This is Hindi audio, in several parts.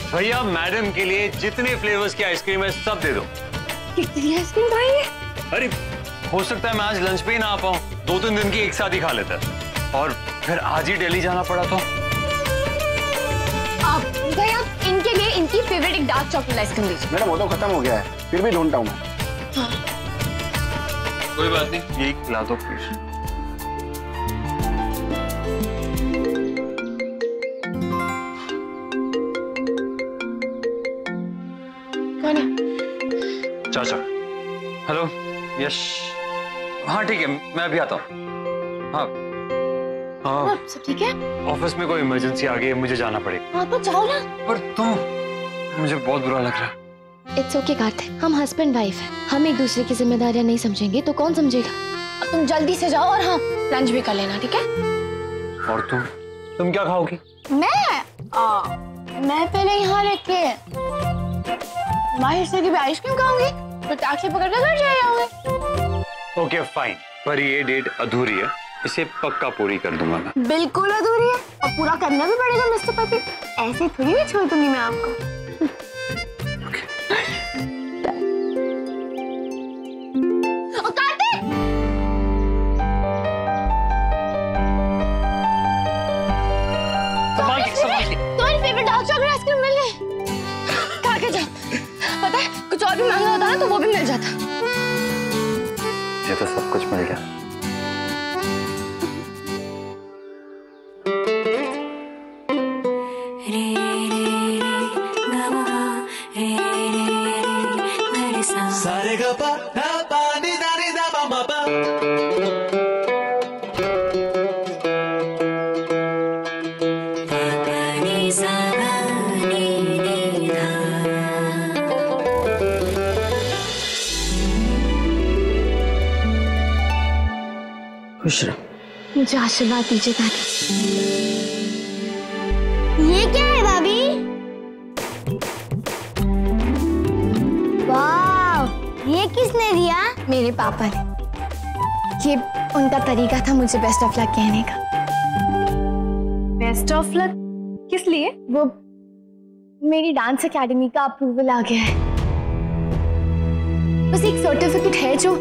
भैया मैडम के लिए जितने फ्लेवर्स की आइसक्रीम है सब दे दो। कितनी आइसक्रीम खाएंगे? अरे हो सकता है मैं आज लंच पे ही ना आ पाऊँ, 2-3 दिन की एक साथ ही खा लेता है। और फिर आज ही दिल्ली जाना पड़ा तो आप भैया इनके लिए इनकी फेवरेट एक डार्क चॉकलेट आइसक्रीम दीजिए। मैडम वो तो खत्म हो गया है, फिर भी ढूंढता हूँ मैं। हाँ। कोई बात नहीं, यही खिला दो प्लीज। कौन है? चाचा। हेलो। यश। हाँ ठीक है, मैं अभी आता हूँ। हाँ हाँ सब ठीक है? ऑफिस में कोई इमरजेंसी आ गई है, मुझे जाना पड़ेगा। हाँ तो जाओ ना। पर तुम, मुझे बहुत बुरा लग रहा है। इट्स ओके कार्तिक, हम हस्बैंड वाइफ हैं। हम एक दूसरे की जिम्मेदारियां नहीं समझेंगे तो कौन समझेगा। अब तुम जल्दी से जाओ और हाँ लंच भी कर लेना, ठीक है? और तुम क्या खाओगी? मैं पहले यहाँ रह के माहिर से की भी आइसक्रीम खाऊंगी, तो टैक्सी पकड़ कर घर चले जाऊंगी। ओके फाइन, पर ये डेट अधूरी है, इसे पक्का पूरी कर दूंगा मैं। बिल्कुल अधूरी है और पूरा करना भी पड़ेगा मिस्टर पति, ऐसे थोड़ी भी छोड़ दूंगी मैं आपको। तुम्हारी फेवरेट डार्क चॉकलेट आइसक्रीम मिल गई। खा के जाओ, पता है कुछ और भी महंगा होता ना तो वो भी मिल जाता। ये तो सब कुछ मिल गया। सारे गा पा धा पा नी दा नी दा पा मा पा। खुश रहो। मुझे आशीर्वाद दीजिए दादी। ये क्या है भाभी? वाह, ये किसने दिया? मेरे पापा ने। ये उनका तरीका था मुझे बेस्ट ऑफ लक कहने का। बेस्ट ऑफ लक किस लिए? वो मेरी डांस एकेडमी का अप्रूवल आ गया है, बस एक सर्टिफिकेट है जो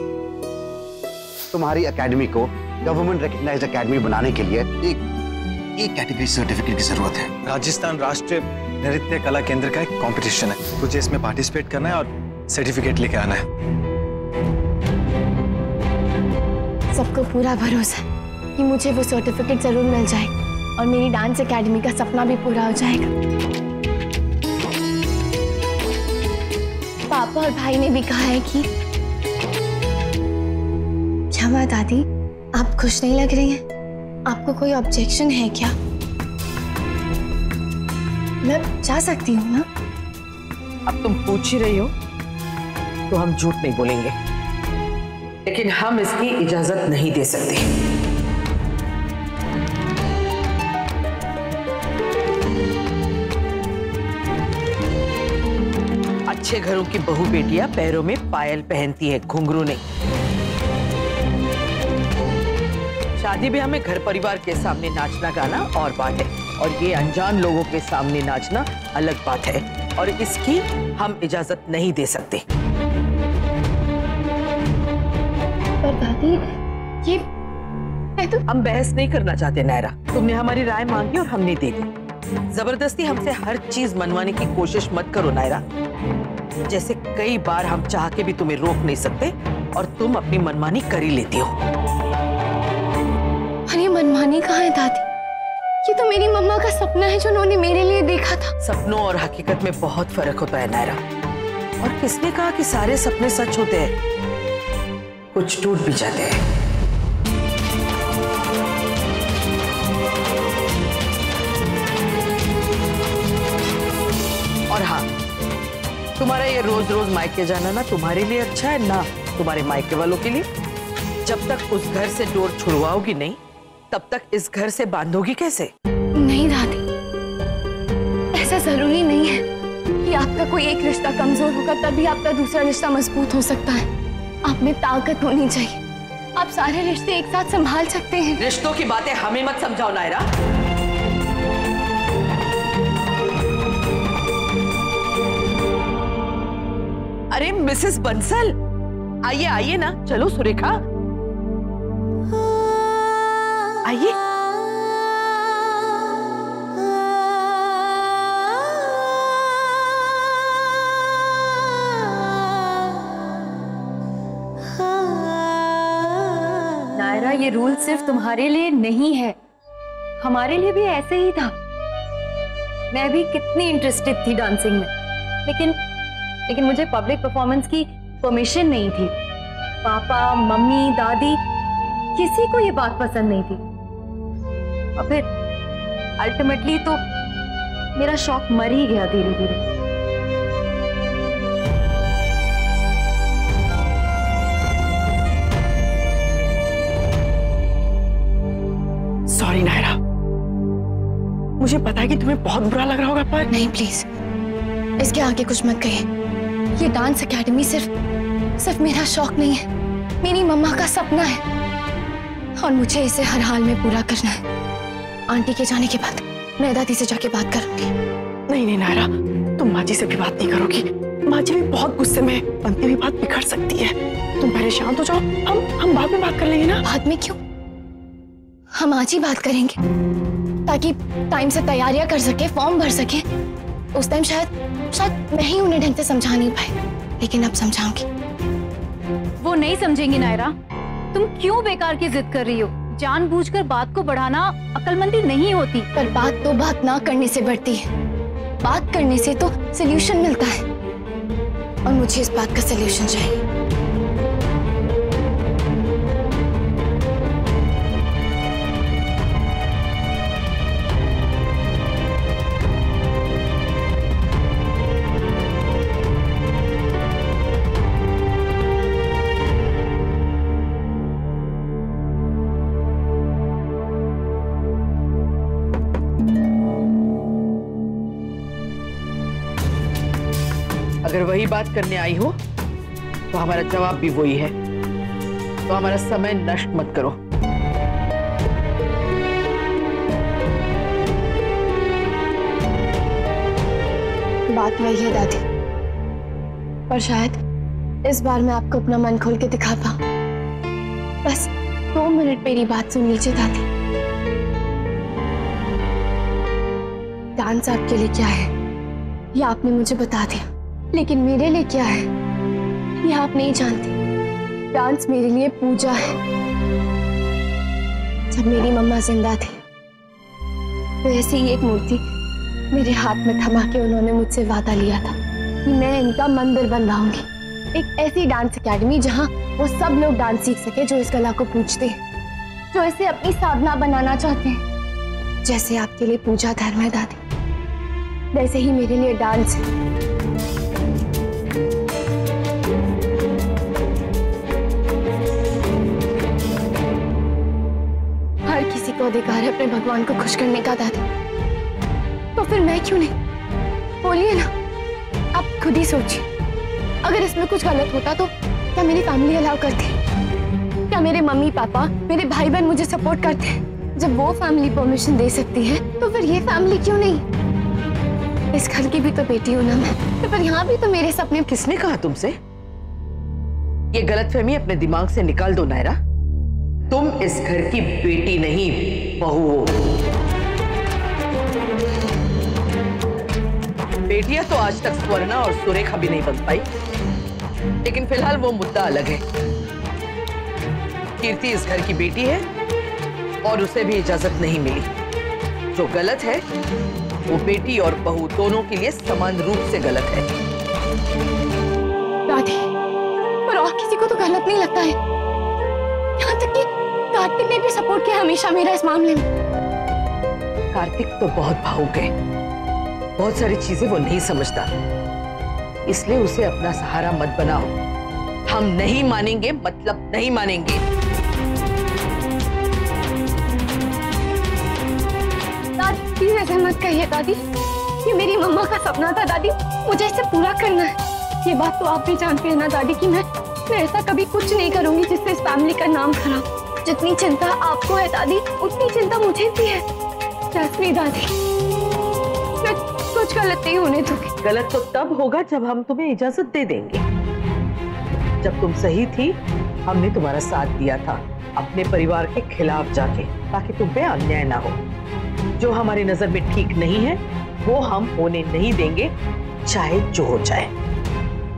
तुम्हारी एकेडमी को गवर्नमेंट रिकॉग्नाइज्ड एकेडमी बनाने के लिए एक कैटेगरी सर्टिफिकेट की जरूरत है। राजस्थान राष्ट्रीय नृत्य कला केंद्र का एक कंपटीशन है, तुझे इसमें पार्टिसिपेट करना है और सर्टिफिकेट लेके आना है। सबको पूरा भरोसा है कि मुझे वो सर्टिफिकेट जरूर मिल जाएगा और मेरी डांस एकेडमी का सपना भी पूरा हो जाएगा। पापा और भाई ने भी कहा है कि क्या बात दादी, आप खुश नहीं लग रही हैं? आपको कोई ऑब्जेक्शन है क्या? मैं जा सकती हूँ ना? अब तुम पूछ ही रही हो तो हम झूठ नहीं बोलेंगे, लेकिन हम इसकी इजाजत नहीं दे सकते। अच्छे घरों की बहू बेटियां पैरों में पायल पहनती है, घुंघरू नहीं। शादी ब्याह में घर परिवार के सामने नाचना गाना और बात है, और ये अनजान लोगों के सामने नाचना अलग बात है, और इसकी हम इजाजत नहीं दे सकते। पर दादी ये हम बहस नहीं करना चाहते नायरा, तुमने हमारी राय मांगी और हमने दे दी। जबरदस्ती हमसे हर चीज मनवाने की कोशिश मत करो नायरा, जैसे कई बार हम चाह के भी तुम्हें रोक नहीं सकते और तुम अपनी मनमानी कर ही लेती हो। अरे मनमानी कहाँ है दादी? ये तो मेरी मम्मा का सपना है जो उन्होंने मेरे लिए देखा था। सपनों और हकीकत में बहुत फर्क होता है नायरा, और किसने कहा कि सारे सपने सच होते हैं? कुछ टूट भी जाते हैं। और हाँ, तुम्हारा ये रोज रोज मायके जाना ना तुम्हारे लिए अच्छा है ना तुम्हारे मायके वालों के लिए। जब तक उस घर से डोर छुड़वाओगी नहीं, तब तक इस घर से बांधोगी कैसे? नहीं दादी, ऐसा जरूरी नहीं है कि आपका कोई एक रिश्ता कमजोर होगा तभी आपका दूसरा रिश्ता मजबूत हो सकता है। आप में ताकत होनी चाहिए, आप सारे रिश्ते एक साथ संभाल सकते हैं। रिश्तों की बातें हमें मत समझाओ नायरा। अरे मिसेस बंसल, आइए आइए ना, चलो सुरेखा आइए। नायरा, ये रूल सिर्फ तुम्हारे लिए नहीं है, हमारे लिए भी ऐसे ही था। मैं भी कितनी इंटरेस्टेड थी डांसिंग में, लेकिन मुझे पब्लिक परफॉर्मेंस की परमिशन नहीं थी। पापा, मम्मी, दादी, किसी को ये बात पसंद नहीं थी। और फिर अल्टीमेटली तो मेरा शौक मर ही गया धीरे धीरे। सॉरी नायरा, मुझे पता है कि तुम्हें बहुत बुरा लग रहा होगा, पर नहीं प्लीज, इसके आगे कुछ मत कहिए। ये डांस एकेडमी सिर्फ मेरा शौक नहीं है, मेरी मम्मा का सपना है और मुझे इसे हर हाल में पूरा करना है। आंटी के जाने के बाद मैं दादी से जाके बात करूंगी। नहीं नहीं नायरा, तुम माँ जी से भी बात नहीं करोगी। माँ जी भी बहुत गुस्से में, बनती हुई बात बिखर सकती है। तुम पहले शांत हो जाओ, हम बाद में बात कर लेंगे ना। बाद में क्यों, हम आज ही बात करेंगे ताकि टाइम से तैयारियां कर सके, फॉर्म भर सके। उस टाइम शायद मैं ही उन्हें ढंग से समझा नहीं पाई, लेकिन अब समझाऊंगी। वो नहीं समझेंगी नायरा, तुम क्यों बेकार की जिद कर रही हो? जानबूझकर बात को बढ़ाना अक्लमंदी नहीं होती। पर बात तो बात ना करने से बढ़ती है, बात करने से तो सलूशन मिलता है और मुझे इस बात का सलूशन चाहिए। अगर वही बात करने आई हो तो हमारा जवाब भी वही है। तो हमारा समय नष्ट मत करो। बात वही है दादी, पर शायद इस बार मैं आपको अपना मन खोल के दिखा पाऊं। बस 2 मिनट मेरी बात सुन लीजिए दादी। डांस आपके लिए क्या है ये आपने मुझे बता दिया, लेकिन मेरे लिए क्या है ये आप नहीं जानती। डांस मेरे लिए पूजा है। जब मेरी मम्मा जिंदा थी तो ऐसी ही एक मूर्ति मेरे हाथ में थमा के उन्होंने मुझसे वादा लिया था कि मैं इनका मंदिर बनवाऊंगी। एक ऐसी डांस एकेडमी जहां वो सब लोग डांस सीख सके जो इस कला को पूजते हैं, जो इसे अपनी साधना बनाना चाहते हैं। जैसे आपके लिए पूजा धर्म है दादी, वैसे ही मेरे लिए डांस है। हर किसी को अधिकार है अपने भगवान को खुश करने का दादी, तो फिर मैं क्यों नहीं? बोलिए ना, आप खुद ही सोचिए। अगर इसमें कुछ गलत होता तो क्या मेरी फैमिली अलाउ करती? क्या मेरे मम्मी पापा, मेरे भाई बहन मुझे सपोर्ट करते? जब वो फैमिली परमिशन दे सकती है तो फिर ये फैमिली क्यों नहीं? इस घर की भी तो बेटी हूं ना मैं, तो फिर यहाँ भी तो मेरे सपने। किसने कहा तुमसे? ये गलतफहमी अपने दिमाग से निकाल दो नायरा। तुम इस घर की बेटी नहीं, बहू हो। बेटियां तो आज तक स्वर्णा और सुरेखा भी नहीं बन पाई, लेकिन फिलहाल वो मुद्दा अलग है। कीर्ति इस घर की बेटी है और उसे भी इजाजत नहीं मिली। जो गलत है वो बेटी और बहू दोनों के लिए समान रूप से गलत है। दादी, पर और किसी को तो गलत नहीं लगता है। यहाँ तक कि कार्तिक ने भी सपोर्ट किया हमेशा मेरा इस मामले में। कार्तिक तो बहुत भावुक है, बहुत सारी चीजें वो नहीं समझता, इसलिए उसे अपना सहारा मत बनाओ। हम नहीं मानेंगे मतलब नहीं मानेंगे। दादी ऐसे मत कहिए दादी, ये मेरी मम्मा का सपना था दादी, मुझे इसे पूरा करना है। ये बात तो आप भी जानती है ना दादी कि मैं ऐसा कभी कुछ नहीं करूंगी जिससे इस फैमिली का नाम खराब। जितनी चिंता आपको है दादी, उतनी चिंता मुझे भी है। ट्रस्ट मी दादी, मैं कुछ गलत नहीं होने दूंगी। गलत तो तब होगा जब हम तुम्हें इजाजत दे देंगे। जब तुम सही थी हमने तुम्हारा साथ दिया था अपने परिवार के खिलाफ जाके, ताकि तुम पे अन्याय ना हो। जो हमारी नजर में ठीक नहीं है वो हम होने नहीं देंगे, चाहे जो हो जाए।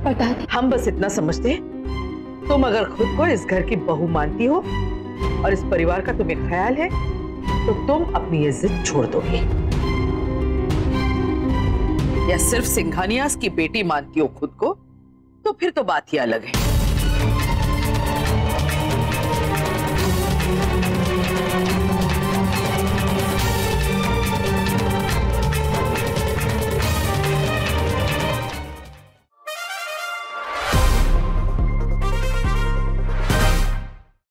बता दी। हम बस इतना समझते हैं, तुम अगर खुद को इस घर की बहू मानती हो और इस परिवार का तुम्हें ख्याल है तो तुम अपनी इज्जत छोड़ दोगे, या सिर्फ सिंघानियास की बेटी मानती हो खुद को, तो फिर तो बात ही अलग है।